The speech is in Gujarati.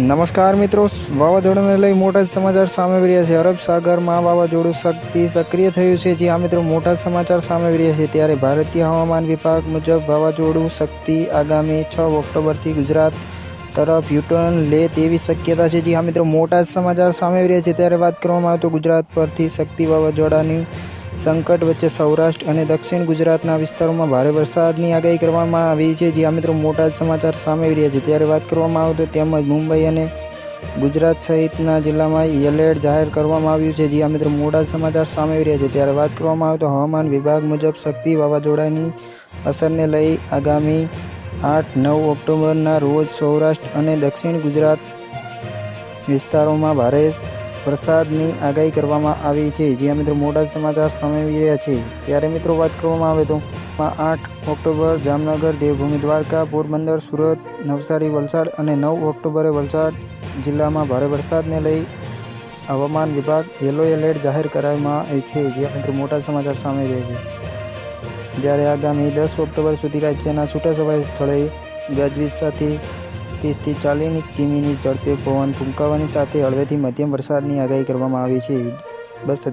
નમસ્કાર મિત્રો, વાવાઝોડાને લઈ મોટા સમાચાર સામે આવી રહ્યા છે. અરબ સાગરમાં વાવાઝોડું સક્રિય થયું છે. જી હા મિત્રો, મોટા સમાચાર સામે આવી રહ્યા છે. ત્યારે ભારતીય હવામાન વિભાગ મુજબ વાવાઝોડું શક્તિ આગામી 6 ઓક્ટોબરથી ગુજરાત તરફ યુટર્ન લે તેવી શક્યતા છે. જી હા મિત્રો, મોટા સમાચાર સામે આવી રહ્યા છે. ત્યારે વાત કરવામાં આવે તો ગુજરાત પરથી શક્તિ વાવાઝોડાની સંકટ વચ્ચે સૌરાષ્ટ્ર અને દક્ષિણ ગુજરાતના વિસ્તારોમાં ભારે વરસાદની આગાહી કરવામાં આવી છે. જી હા મિત્રો, મોટા સમાચાર સામે આવી રહ્યા છે. ત્યારે વાત કરવામાં આવે તો તેમજ મુંબઈ અને ગુજરાત સહિતના જિલ્લામાં એલર્ટ જાહેર કરવામાં આવ્યું છે. જી હા મિત્રો, મોટા સમાચાર સામે આવી રહ્યા છે. ત્યારે વાત કરવામાં આવે તો હવામાન વિભાગ મુજબ શક્તિ વાવાઝોડાની અસરને લઈ આગામી 8-9 ઓક્ટોબરના રોજ સૌરાષ્ટ્ર અને દક્ષિણ ગુજરાત વિસ્તારોમાં ભારે વરસાદની આગાહી કરવામાં આવી છે. જ્યાં મિત્રો મોટા સમાચાર સામે આવી રહ્યા છે. ત્યારે મિત્રો વાત કરવામાં આવે તો 8 ઓક્ટોબર જામનગર, દેવભૂમિ દ્વારકા, પોરબંદર, સુરત, નવસારી, વલસાડ અને 9 ઓક્ટોબરે વલસાડ જિલ્લામાં ભારે વરસાદને લઈ હવામાન વિભાગ યલો એલર્ટ જાહેર કરવામાં આવ્યું છે. જ્યાં મિત્રો મોટા સમાચાર સામે આવી રહ્યા છે. જ્યારે આગામી 10 ઓક્ટોબર સુધી રાજ્યના છૂટાછવાયા સ્થળે ગાજવીજ સાથે 30 થી 40 કિમીની ઝડપે પવન ફૂંકાવાની સાથે હળવેથી મધ્યમ વરસાદની આગાહી કરવામાં આવી છે. બસ